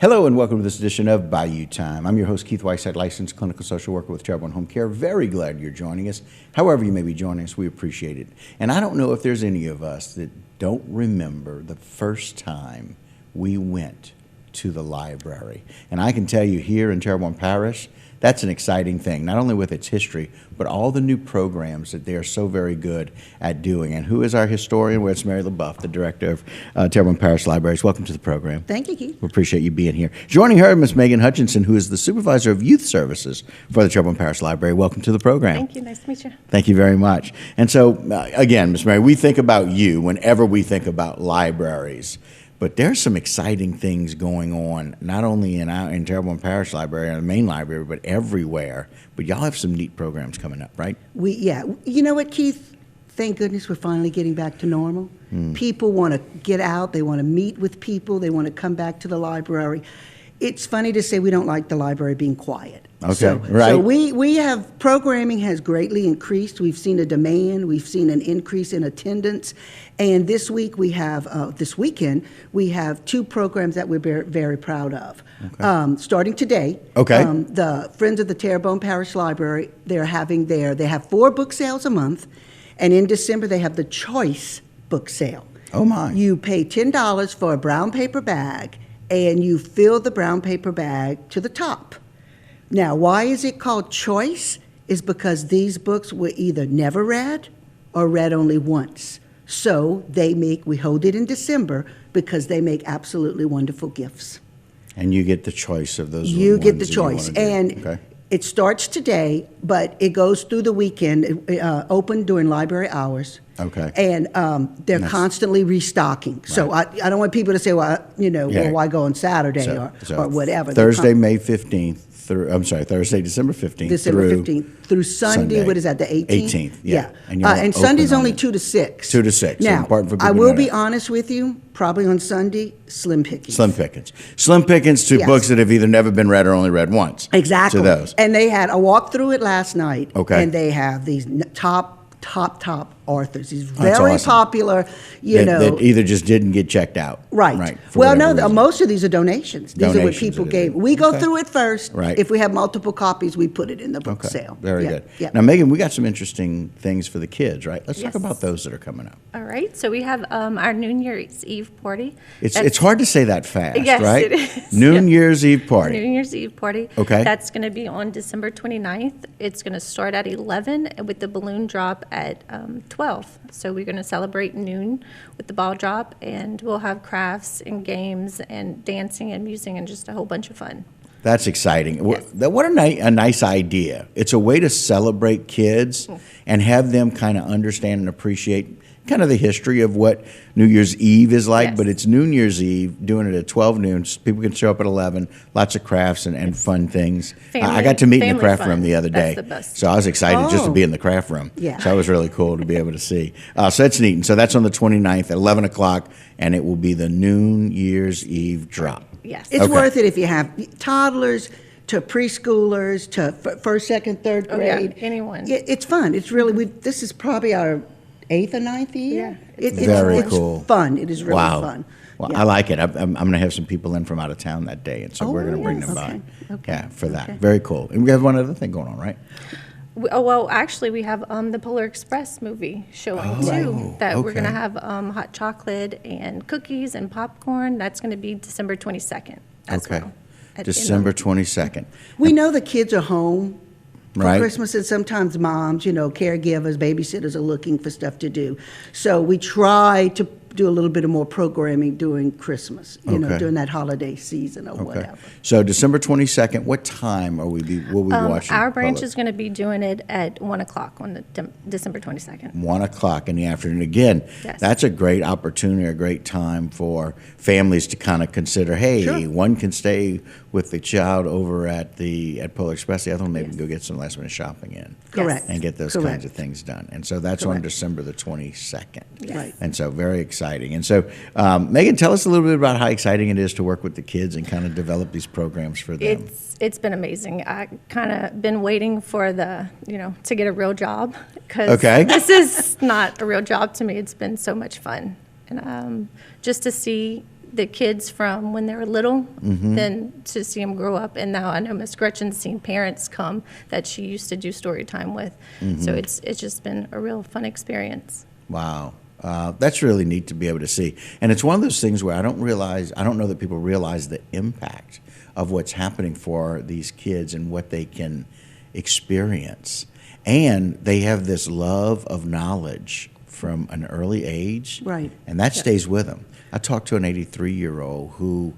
Hello and welcome to this edition of Bayou Time. I'm your host, Keith Whiteside, licensed clinical social worker with Terrebonne Home Care. Very glad you're joining us. However you may be joining us, we appreciate it. And I don't know if there's any of us that don't remember the first time we went to the library. And I can tell you here in Terrebonne Parish, that's an exciting thing, not only with its history, but all the new programs that they are so very good at doing. And who is our historian? Well, it's Mary LaBeouf, the director of Terrebonne Parish Libraries. Welcome to the program. Thank you, Keith. We appreciate you being here. Joining her, Ms. Megan Hutchinson, who is the supervisor of youth services for the Terrebonne Parish Library. Welcome to the program. Thank you. Nice to meet you. Thank you very much. And so, again, Ms. Mary, we think about you whenever we think about libraries. But there's some exciting things going on, not only in Terrebonne Parish Library, the main library, but everywhere. But y'all have some neat programs coming up, right? You know what, Keith? Thank goodness we're finally getting back to normal. People want to get out. They want to meet with people. They want to come back to the library. It's funny to say we don't like the library being quiet. Okay, right. So we have, programming has greatly increased. We've seen a demand. We've seen an increase in attendance. And this week we have, this weekend, we have two programs that we're very, very proud of. Okay. Starting today, the Friends of the Terrebonne Parish Library, they have 4 book sales a month. And in December, they have the Choice book sale. Oh, my. You pay $10 for a brown paper bag, and you fill the brown paper bag to the top. Now, why is it called Choice? Is because these books were either never read or read only once. So we hold it in December because they make absolutely wonderful gifts. And you get the choice of those. You get the choice. And it starts today, but it goes through the weekend, open during library hours. Okay. And they're constantly restocking. Right. So I don't want people to say, well, well, why go on Saturday or whatever. Thursday, May 15th. Thursday, December 15th. December 15th through Sunday, what is that, the 18th? 18th, yeah. And Sunday's only 2 to 6. 2 to 6. Now, so I will be honest with you, probably on Sunday, slim pickings. Slim pickings. Slim pickings to books that have either never been read or only read once. Exactly. To those. And they had, I walked through it last night. Okay. And they have these top authors. He's very awesome. Popular, that either just didn't get checked out. Right. Well, no, most of these are donations. These are what people gave. We go through it first. Right. If we have multiple copies, we put it in the book sale. Very good. Yeah. Now, Megan, we got some interesting things for the kids, right? Let's talk about those that are coming up. All right. So we have our New Year's Eve party. It's hard to say that fast, yes, right? It is. New Year's Eve party. New Year's Eve party. Okay. That's going to be on December 29th. It's going to start at 11 with the balloon drop at 12. So we're going to celebrate noon with the ball drop, and we'll have crafts and games and dancing and music and just a whole bunch of fun. That's exciting. Yes. What a nice idea. It's a way to celebrate kids and have them kind of understand and appreciate kind of the history of what New Year's Eve is like, but it's New Year's Eve, doing it at 12 noon. People can show up at 11, lots of crafts and fun things. I got to meet in the craft room the other day. That's the best. So I was excited just to be in the craft room. Yeah. So that was really cool to be able to see. So that's neat. And so that's on the 29th at 11 o'clock, and it will be the New Year's Eve drop. Yes. It's worth it if you have toddlers to preschoolers to first, second, third grade. Anyone. It's fun. It's really, this is probably our 8th or 9th year. Yeah. It's cool. Fun. It is really fun. Well, I like it. I'm going to have some people in from out of town that day, and so we're going to bring them by. Okay. Yeah, for that. Very cool. And we have one other thing going on, right? Well, actually, we have the Polar Express movie showing too. That we're going to have hot chocolate and cookies and popcorn. That's going to be December 22nd as well. December 22nd. We know the kids are home for right. Christmas, and sometimes moms, caregivers, babysitters are looking for stuff to do. So we try to do a little bit of more programming during Christmas, during that holiday season or whatever. So December 22nd, what time will we watching? Our branch is going to be doing it at 1 o'clock on the December 22nd. 1 o'clock in the afternoon. Again, that's a great opportunity, a great time for families to kind of consider, hey, one can stay with the child over at Polar Express, the other one maybe go get some last minute shopping in. Correct. And get those kinds of things done. And so that's on December the 22nd. Yes. Right. And so very exciting. And so, Megan, tell us a little bit about how exciting it is to work with the kids and kind of develop these programs for them. It's been amazing. I kind of been waiting for to get a real job, because this is not a real job to me. It's been so much fun. And just to see the kids from when they were little, then to see them grow up. And now I know Miss Gretchen's seen parents come that she used to do story time with. So it's just been a real fun experience. Wow. That's really neat to be able to see. And it's one of those things where I don't know that people realize the impact of what's happening for these kids and what they can experience. And they have this love of knowledge from an early age. Right. And that stays with them. I talked to an 83-year-old who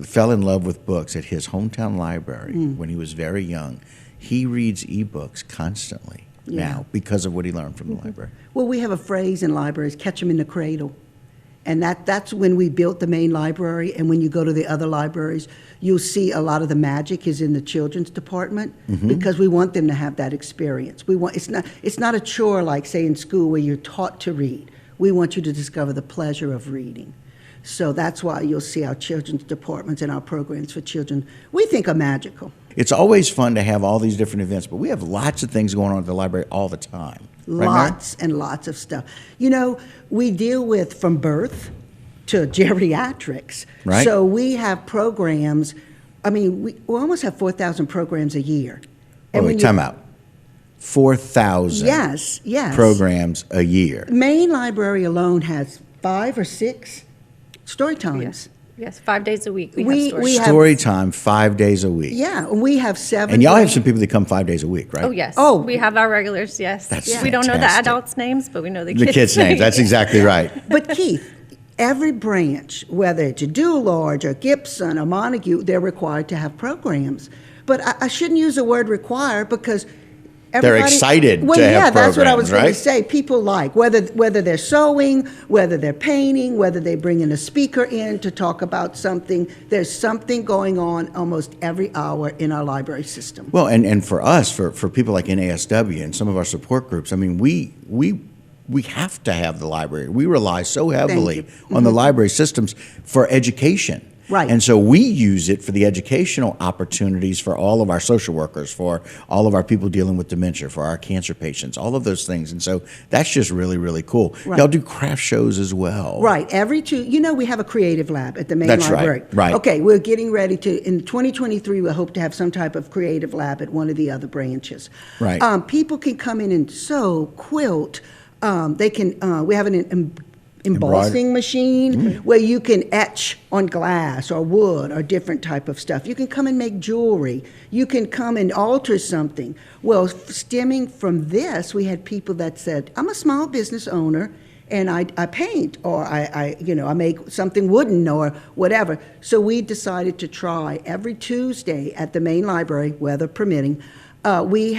fell in love with books at his hometown library when he was very young. He reads ebooks constantly now because of what he learned from the library. Well, we have a phrase in libraries, catch them in the cradle. And that's when we built the main library. And when you go to the other libraries, you'll see a lot of the magic is in the children's department because we want them to have that experience. It's not a chore like, say, in school where you're taught to read. We want you to discover the pleasure of reading. So that's why you'll see our children's departments and our programs for children, we think are magical. It's always fun to have all these different events, but we have lots of things going on at the library all the time. Right, Mary? Lots and lots of stuff. You know, we deal with from birth to geriatrics. Right. So we have programs. I mean, we almost have 4,000 programs a year. Oh, wait, time out. 4,000 Yes. programs a year. Main library alone has 5 or 6 story times. Yes, 5 days a week we We- have story we time. have- Story time 5 days a week. Yeah, we have 7. And y'all have some people that come 5 days a week, right? Oh, yes. Oh. We have our regulars, yes. That's We don't know the fantastic. adults' names, but we know the The kids' kids' names. That's exactly right. But Keith, every branch, whether it's a Dual-Large or Gibson or Montague, they're required to have programs. But I shouldn't use the word require because everybody, excited well, to have yeah, that's what I was programs, going to right? say. People like whether they're sewing, whether they're painting, whether they bring in a speaker in to talk about something. There's something going on almost every hour in our library system. Well, and for us, for people like NASW and some of our support groups, I mean, we have to have the library. We rely so heavily on the library systems for education. Right. And so we use it for the educational opportunities for all of our social workers, for all of our people dealing with dementia, for our cancer patients, all of those things. And so that's just really, really cool. Right. Y'all do craft shows as well. Right. We have a creative lab at the main That's right, library. right. Okay, we're getting ready in 2023, we hope to have some type of creative lab at one of the other branches. Right. People can come in and sew, quilt. We have an embossing machine where you can etch on glass or wood or different type of stuff. You can come and make jewelry. You can come and alter something. Well, stemming from this, we had people that said, I'm a small business owner and I paint or I make something wooden or whatever. So we decided to try every Tuesday at the main library, weather permitting, we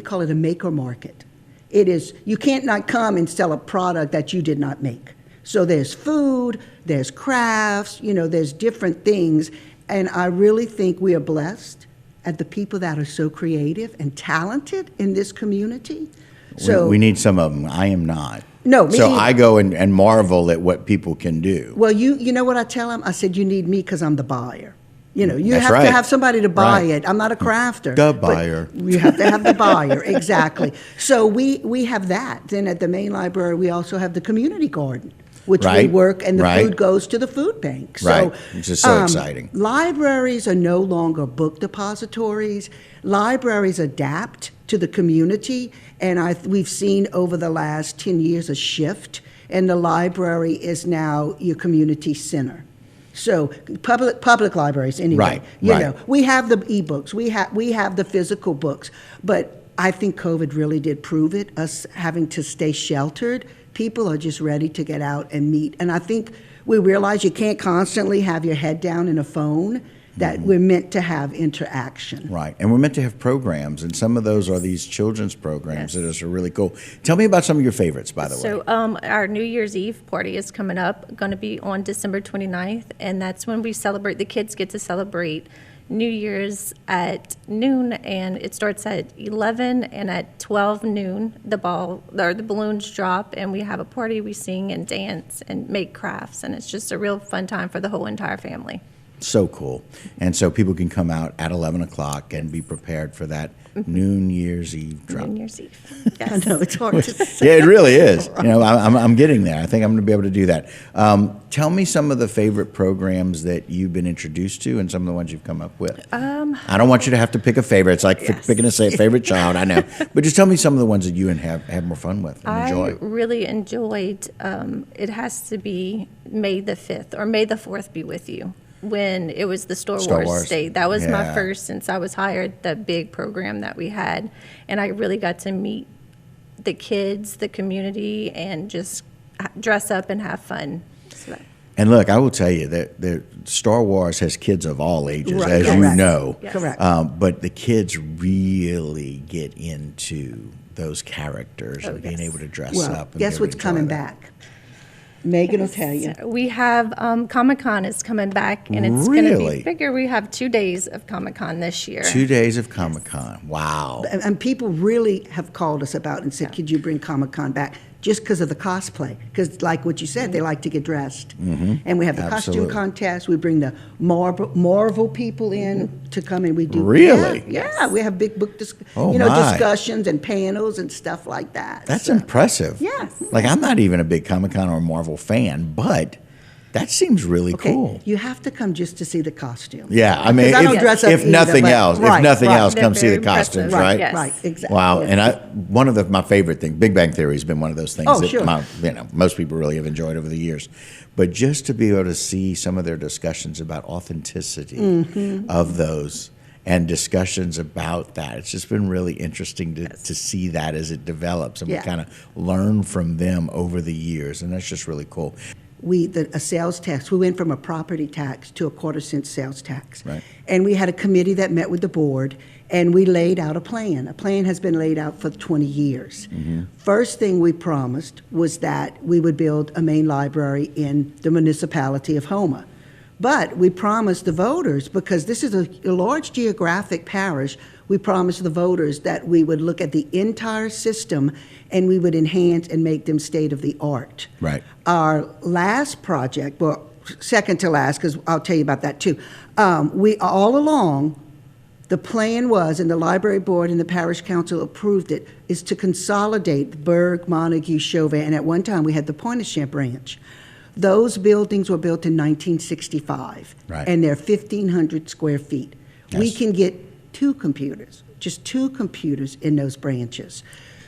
call it a maker market. It is, you can't not come and sell a product that you did not make. So there's food, there's crafts, there's different things. And I really think we are blessed at the people that are so creative and talented in this community. So we need some of them. I am not. No, me So either. I go and marvel at what people can do. Well, you know what I tell them? I said, you need me because I'm the buyer. You That's have right. to have somebody to buy Right. it. I'm not a crafter. The but buyer. You have to have the buyer, exactly. So we have that. Then at the main library, we also have the community garden, which we Right, work, and the right. food goes to the food bank. Right, which is so exciting. Libraries are no longer book depositories. Libraries adapt to the community, and we've seen over the last 10 years a shift, and the library is now your community center. So public libraries anyway. Right. We have the ebooks, we have the physical books, but I think COVID really did prove it. Us having to stay sheltered, people are just ready to get out and meet. And I think we realize you can't constantly have your head down in a phone. That we're meant to have interaction. Right. And we're meant to have programs, and some of those are these children's programs that are really cool. Tell me about some of your favorites, by the way. So our New Year's Eve party is coming up, going to be on December 29th, and that's when the kids get to celebrate New Year's at noon, and it starts at 11, and at 12 noon, the balloons drop, and we have a party, we sing and dance and make crafts, and it's just a real fun time for the whole entire family. So cool. And so people can come out at 11 o'clock and be prepared for that New Year's Eve drop. New Year's Eve. I Yes. know, it's hard to say. Yeah, it really is. You know, I'm getting there. I think I'm going to be able to do that. Tell me some of the favorite programs that you've been introduced to and some of the ones you've come up with. I don't want you to have to pick a favorite. It's like Yes. picking a favorite child, I know. But just tell me some of the ones that you have more fun with and I enjoy. really enjoyed, it has to be May the 5th, or May the 4th be with you, when it was the Star Star Wars Wars. Day. That was my Yeah. first, since I was hired, the big program that we had. And I really got to meet the kids, the community, and just dress up and have fun. So that- And look, I will tell you that Star Wars has kids of all ages, Right. as you Correct. know. Yes. Correct. But the kids really get into those characters Oh, and being yes. able to dress Well, up. And guess be able to what's coming enjoy that. back? Megan will tell you. We have Comic-Con is coming back, and it's going to Really? be bigger. We have 2 days of Comic-Con this year. 2 days of Comic-Con. Wow. And people really have called us about and said, could you bring Comic-Con back? Just because of the cosplay. Because like what you said, they like to get dressed. And we have the costume Absolutely. contest. We bring the Marvel people in to come and we do. Really? Yeah, we have big book Oh, my. discussions and panels and stuff like that. That's So- impressive. Yes. Like, I'm not even a big Comic-Con or Marvel fan, but that seems really Okay, cool. you have to come just to see the costume. Yeah, I mean, Because I don't if, dress up if either, nothing but- else, right, if nothing right. else, They're come see the very impressive. costumes, Right, right? Yes. right, exactly. Wow, Yeah. and one of my favorite things, Big Bang Theory has been one of those things Oh, that sure. most people really have enjoyed over the years. But just to be able to see some of their discussions about authenticity Mm-hmm. of those and discussions about that, it's just been really interesting to see that as it develops, and Yeah. we kind of learn from them over the years, and that's just really cool. A sales tax, we went from a property tax to a quarter-cent sales tax. Right. And we had a committee that met with the board, and we laid out a plan. A plan has been laid out for 20 years. First thing we promised was that we would build a main library in the municipality of Houma. But we promised the voters, because this is a large geographic parish, we promised the voters that we would look at the entire system and we would enhance and make them state-of-the-art. Right. Our last project, well, second to last, because I'll tell you about that too. We all along, the plan was, and the library board and the parish council approved it, is to consolidate Berg, Montague, Chauvin, and at one time we had the Pointe-a-Champ branch. Those buildings were built in 1965, Right. and they're 1,500 square feet. We Yes. can get just two computers in those branches.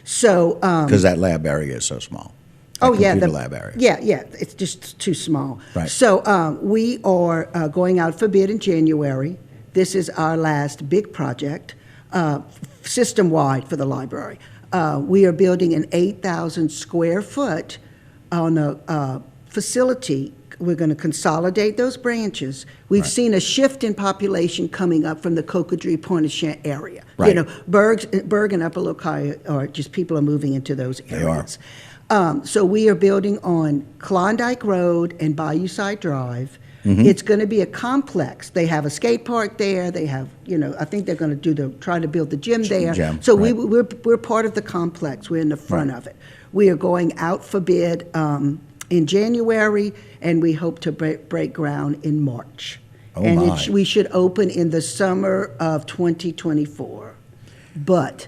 So, Because that lab area is so small. That oh, yeah. computer lab area. Yeah, it's just too small. Right. So we are going out for bid in January. This is our last big project, system-wide for the library. We are building an 8,000 square foot on a facility. We're going to consolidate those branches. We've Right. seen a shift in population coming up from the Cocodrie, Pointe-a-Champ area. Right. You know, Berg and Upper Locaia are just, people are moving into those They are. areas. So we are building on Klondike Road and Bayou Side Drive. Mm-hmm. It's going to be a complex. They have a skate park there. They have, I think they're going to try to build the gym there. Gym, So right. we're part of the complex. We're in the front of it. We are going out for bid in January, and we hope to break ground in March. Oh, and my. we should open in the summer of 2024. But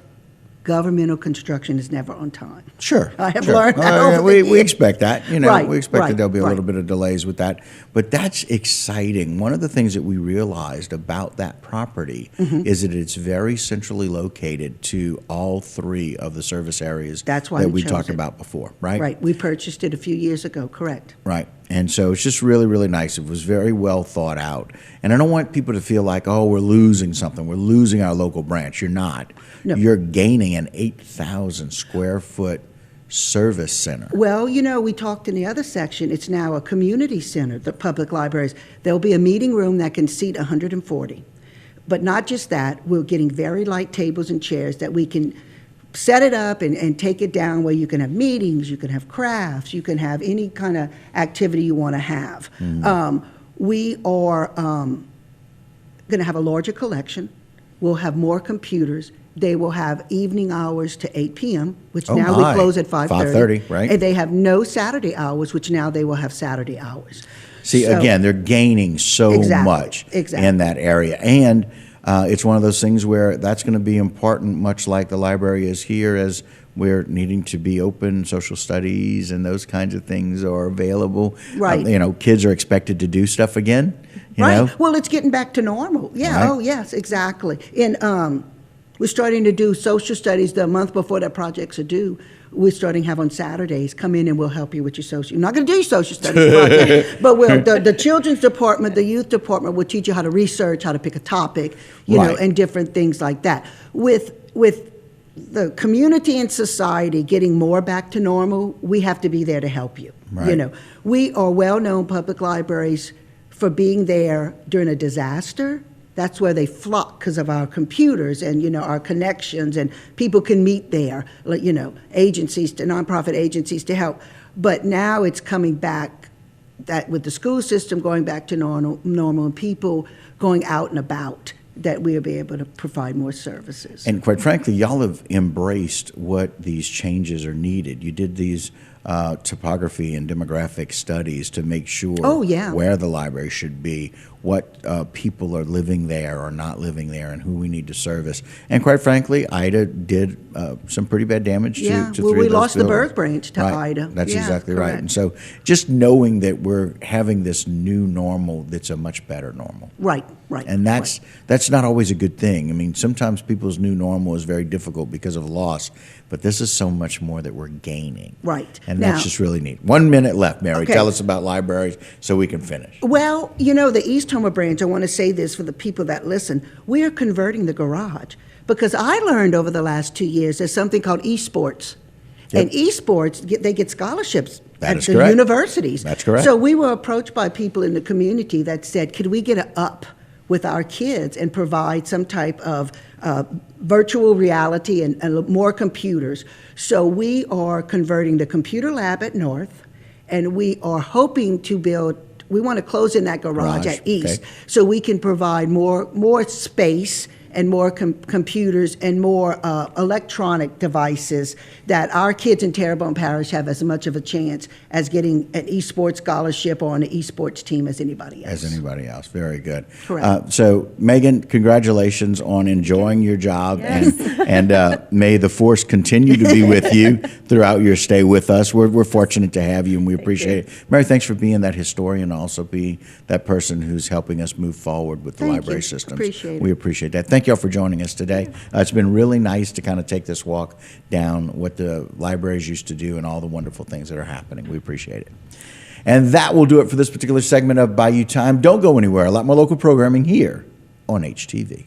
governmental construction is never on time. Sure. I have sure. learned that Yeah, over the we years. expect that. Right, We expect that right, there'll be a right. little bit of delays with that. But that's exciting. One of the things that we realized about that property Mm-hmm. is that it's very centrally located to all three of the service areas That's why that we we chose talked it. about before, right? Right, we purchased it a few years ago, correct. Right. And so it's just really, really nice. It was very well thought out. And I don't want people to feel like, oh, we're losing something. We're losing our local branch. You're not. No. You're gaining an 8,000 square foot service center. Well, we talked in the other section, it's now a community center, the public libraries. There'll be a meeting room that can seat 140. But not just that, we're getting very light tables and chairs that we can set it up and take it down where you can have meetings, you can have crafts, you can have any kind of activity you want to have. We are going to have a larger collection. We'll have more computers, They will have evening hours to 8 p.m., which Oh, now my. we close at 5:30. 5:30, right. And they have no Saturday hours, which now they will have Saturday hours. See, So- again, they're gaining so Exactly, much exactly. in that area. And it's one of those things where that's going to be important, much like the library is here, as we're needing to be open, social studies and those kinds of things are available. Right. Kids are expected to do stuff again, you Right. know? Well, it's getting back to normal. Yeah. Right. Oh, yes, exactly. And we're starting to do social studies the month before the projects are due. We're starting to have on Saturdays, come in and we'll help you with your social. You're not going to do your social studies project, but the children's department, the youth department will teach you how to research, how to pick a topic, you know, Right. and different things like that. With the community and society getting more back to normal, we have to be there to help you. You Right. know, we are well-known public libraries for being there during a disaster. That's where they flock because of our computers and, you know, our connections, and people can meet there, like, you know, agencies, to nonprofit agencies to help. But now it's coming back, that with the school system going back to normal and people going out and about, that we'll be able to provide more services. And quite frankly, y'all have embraced what these changes are needed. You did these topography and demographic studies to make sure Oh, yeah. where the library should be, what people are living there or not living there, and who we need to service. And quite frankly, Ida did some pretty bad damage Yeah, to well, three we of those lost the buildings. Berg branch to Right. Ida. That's Yeah, exactly right. correct. And so just knowing that we're having this new normal that's a much better normal. Right, right. And that's not always a good thing. I mean, sometimes people's new normal is very difficult because of loss, but this is so much more that we're gaining. Right. And Now- that's just really neat. 1 minute left, Mary. Okay. Tell us about libraries so we can finish. Well, you know, the East Homer branch, I want to say this for the people that listen, we are converting the garage, because I learned over the last 2 years there's something called esports. Yep. And esports, they get scholarships That at is the correct. universities. That's correct. So we were approached by people in the community that said, could we get an up with our kids and provide some type of virtual reality and more computers? So we are converting the computer lab at North, and we are hoping to build, we want to close in that garage Garage, at East, okay. so we can provide more space and more computers and more electronic devices, that our kids in Terrebonne Parish have as much of a chance as getting an esports scholarship or on an esports team as anybody else. As anybody else. Very good. Correct. So, Megan, congratulations on enjoying your job, and may the force continue to be with you throughout your stay with us. We're fortunate to have you, and we appreciate it. Mary, thanks for being that historian, also being that person who's helping us move forward with the Thank library you. systems. Appreciate it. We appreciate that. Thank you all for joining us today. It's been really nice to kind of take this walk down what the libraries used to do and all the wonderful things that are happening. We appreciate it. And that will do it for this particular segment of Bayou Time. Don't go anywhere. A lot more local programming here on HTV.